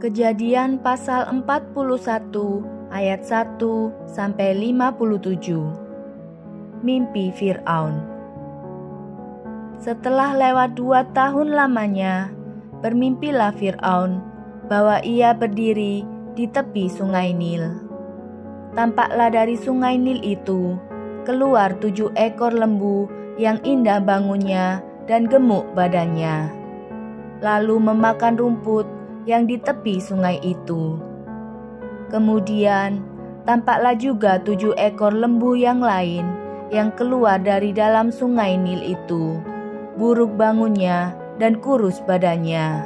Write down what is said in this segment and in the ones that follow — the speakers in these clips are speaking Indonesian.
Kejadian pasal 41 ayat 1 sampai 57. Mimpi Fir'aun. Setelah lewat 2 tahun lamanya, bermimpilah Fir'aun bahwa ia berdiri di tepi sungai Nil. Tampaklah dari sungai Nil itu keluar 7 ekor lembu yang indah bangunnya dan gemuk badannya, lalu memakan rumput yang di tepi sungai itu. Kemudian tampaklah juga 7 ekor lembu yang lain yang keluar dari dalam sungai Nil itu, buruk bangunnya dan kurus badannya,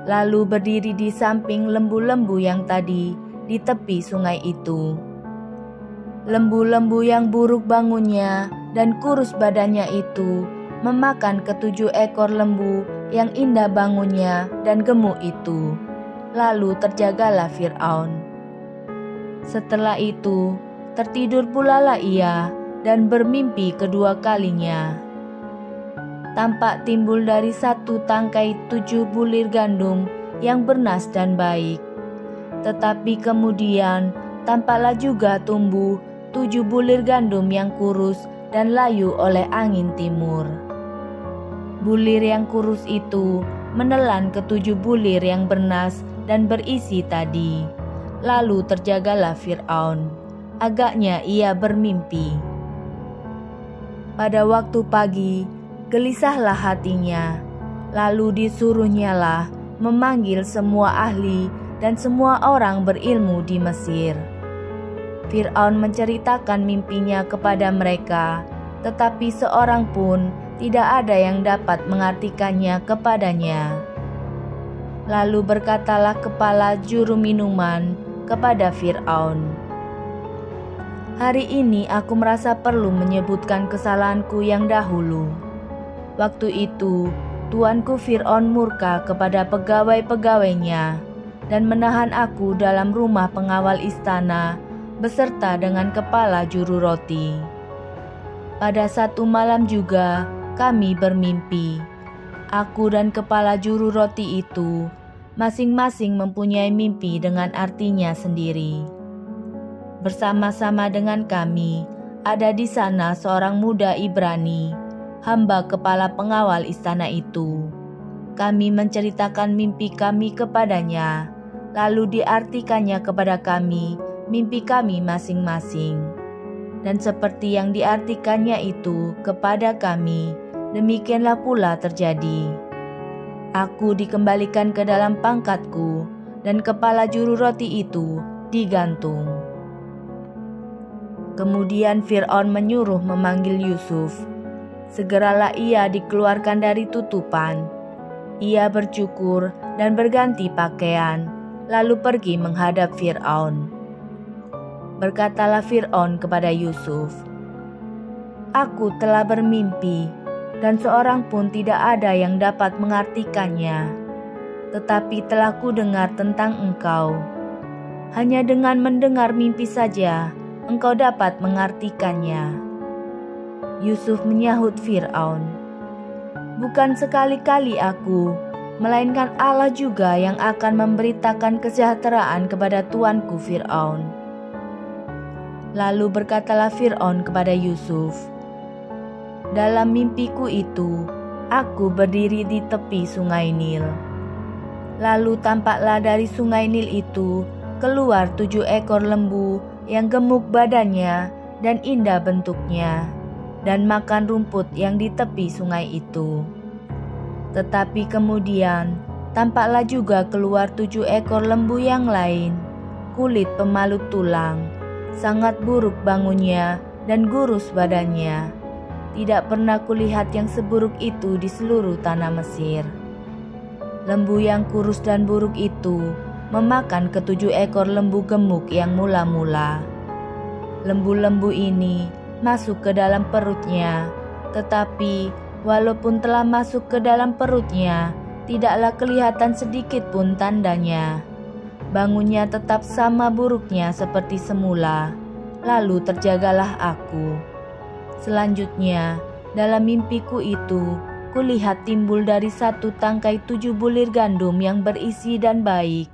lalu berdiri di samping lembu-lembu yang tadi di tepi sungai itu. Lembu-lembu yang buruk bangunnya dan kurus badannya itu memakan ke-7 ekor lembu yang indah bangunnya dan gemuk itu. Lalu terjagalah Fir'aun. Setelah itu tertidur pulalah ia dan bermimpi kedua kalinya. Tampak timbul dari satu tangkai 7 bulir gandum yang bernas dan baik. Tetapi kemudian tampaklah juga tumbuh 7 bulir gandum yang kurus dan layu oleh angin timur. Bulir yang kurus itu menelan ke-7 bulir yang bernas dan berisi tadi. Lalu terjagalah Fir'aun. Agaknya ia bermimpi. Pada waktu pagi, gelisahlah hatinya. Lalu disuruhnyalah memanggil semua ahli dan semua orang berilmu di Mesir. Fir'aun menceritakan mimpinya kepada mereka, tetapi seorang pun tidak ada yang dapat mengartikannya kepadanya. Lalu berkatalah kepala juru minuman kepada Fir'aun, "Hari ini aku merasa perlu menyebutkan kesalahanku yang dahulu. Waktu itu tuanku Fir'aun murka kepada pegawai-pegawainya dan menahan aku dalam rumah pengawal istana beserta dengan kepala juru roti. Pada satu malam juga kami bermimpi. Aku dan kepala juru roti itu masing-masing mempunyai mimpi dengan artinya sendiri. Bersama-sama dengan kami ada di sana seorang muda Ibrani, hamba kepala pengawal istana itu. Kami menceritakan mimpi kami kepadanya, lalu diartikannya kepada kami mimpi kami masing-masing. Dan seperti yang diartikannya itu kepada kami, demikianlah pula terjadi. Aku dikembalikan ke dalam pangkatku, dan kepala juru roti itu digantung." Kemudian Fir'aun menyuruh memanggil Yusuf. Segeralah ia dikeluarkan dari tutupan. Ia bercukur dan berganti pakaian, lalu pergi menghadap Fir'aun. Berkatalah Fir'aun kepada Yusuf, "Aku telah bermimpi, dan seorang pun tidak ada yang dapat mengartikannya. Tetapi telah kudengar tentang engkau. Hanya dengan mendengar mimpi saja, engkau dapat mengartikannya." Yusuf menyahut Fir'aun, "Bukan sekali-kali aku, melainkan Allah juga yang akan memberitakan kesejahteraan kepada tuanku Fir'aun." Lalu berkatalah Fir'aun kepada Yusuf, "Dalam mimpiku itu, aku berdiri di tepi sungai Nil. Lalu tampaklah dari sungai Nil itu keluar 7 ekor lembu yang gemuk badannya dan indah bentuknya, dan makan rumput yang di tepi sungai itu. Tetapi kemudian tampaklah juga keluar 7 ekor lembu yang lain, kulit pemalut tulang, sangat buruk bangunnya dan gurus badannya. Tidak pernah kulihat yang seburuk itu di seluruh tanah Mesir. Lembu yang kurus dan buruk itu memakan ke-7 ekor lembu gemuk yang mula-mula. Lembu-lembu ini masuk ke dalam perutnya, tetapi walaupun telah masuk ke dalam perutnya, tidaklah kelihatan sedikit pun tandanya. Bangunnya tetap sama buruknya seperti semula. Lalu terjagalah aku. Selanjutnya, dalam mimpiku itu, kulihat timbul dari satu tangkai 7 bulir gandum yang berisi dan baik.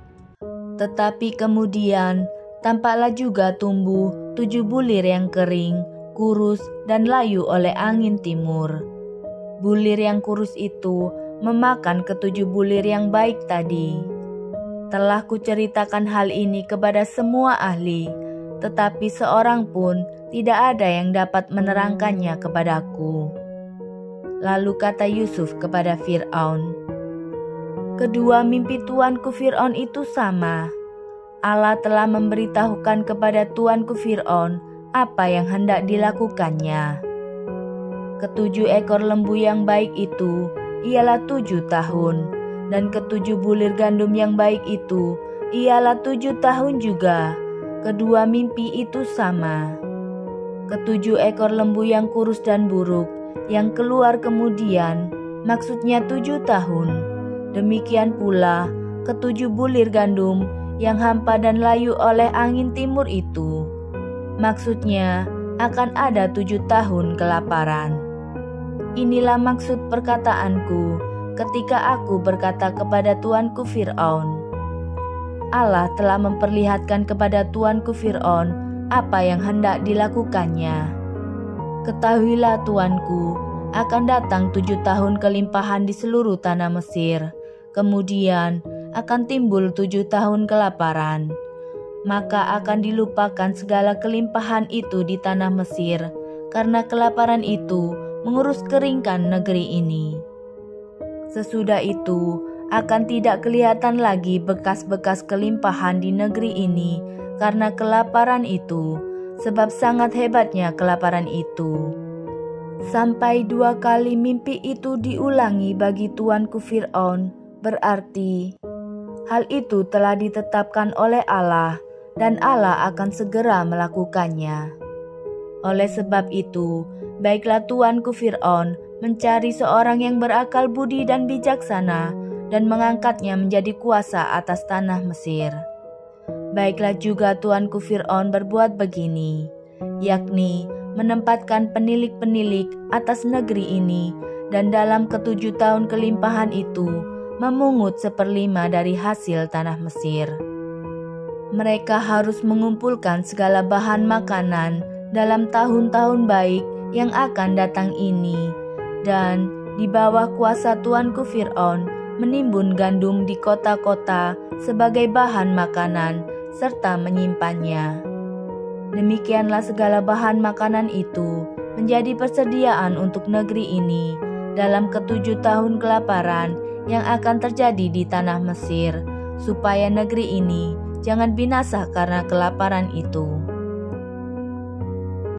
Tetapi kemudian tampaklah juga tumbuh 7 bulir yang kering, kurus dan layu oleh angin timur. Bulir yang kurus itu memakan ke-7 bulir yang baik tadi. Telah kuceritakan hal ini kepada semua ahli, tetapi seorang pun tidak ada yang dapat menerangkannya kepadaku. Lalu kata Yusuf kepada Fir'aun, "Kedua mimpi tuanku Fir'aun itu sama. Allah telah memberitahukan kepada tuanku Fir'aun apa yang hendak dilakukannya. Ke-7 ekor lembu yang baik itu ialah 7 tahun, dan ke-7 bulir gandum yang baik itu ialah 7 tahun juga. Kedua mimpi itu sama. Ke-7 ekor lembu yang kurus dan buruk yang keluar kemudian, maksudnya 7 tahun. Demikian pula ke-7 bulir gandum yang hampa dan layu oleh angin timur itu, maksudnya akan ada 7 tahun kelaparan. Inilah maksud perkataanku ketika aku berkata kepada tuanku Fir'aun, Allah telah memperlihatkan kepada tuanku Fir'aun apa yang hendak dilakukannya. Ketahuilah tuanku, akan datang 7 tahun kelimpahan di seluruh tanah Mesir. Kemudian akan timbul 7 tahun kelaparan. Maka akan dilupakan segala kelimpahan itu di tanah Mesir, karena kelaparan itu mengurus keringkan negeri ini. Sesudah itu akan tidak kelihatan lagi bekas-bekas kelimpahan di negeri ini karena kelaparan itu, sebab sangat hebatnya kelaparan itu. Sampai 2 kali mimpi itu diulangi bagi tuanku Fir'aun, berarti hal itu telah ditetapkan oleh Allah dan Allah akan segera melakukannya. Oleh sebab itu, baiklah tuanku Fir'aun mencari seorang yang berakal budi dan bijaksana dan mengangkatnya menjadi kuasa atas tanah Mesir. Baiklah juga tuanku Fir'aun berbuat begini, yakni menempatkan penilik-penilik atas negeri ini, dan dalam ke-7 tahun kelimpahan itu memungut 1/5 dari hasil tanah Mesir. Mereka harus mengumpulkan segala bahan makanan dalam tahun-tahun baik yang akan datang ini, dan di bawah kuasa tuanku Fir'aun menimbun gandum di kota-kota sebagai bahan makanan serta menyimpannya. Demikianlah segala bahan makanan itu menjadi persediaan untuk negeri ini dalam ke-7 tahun kelaparan yang akan terjadi di tanah Mesir, supaya negeri ini jangan binasa karena kelaparan itu.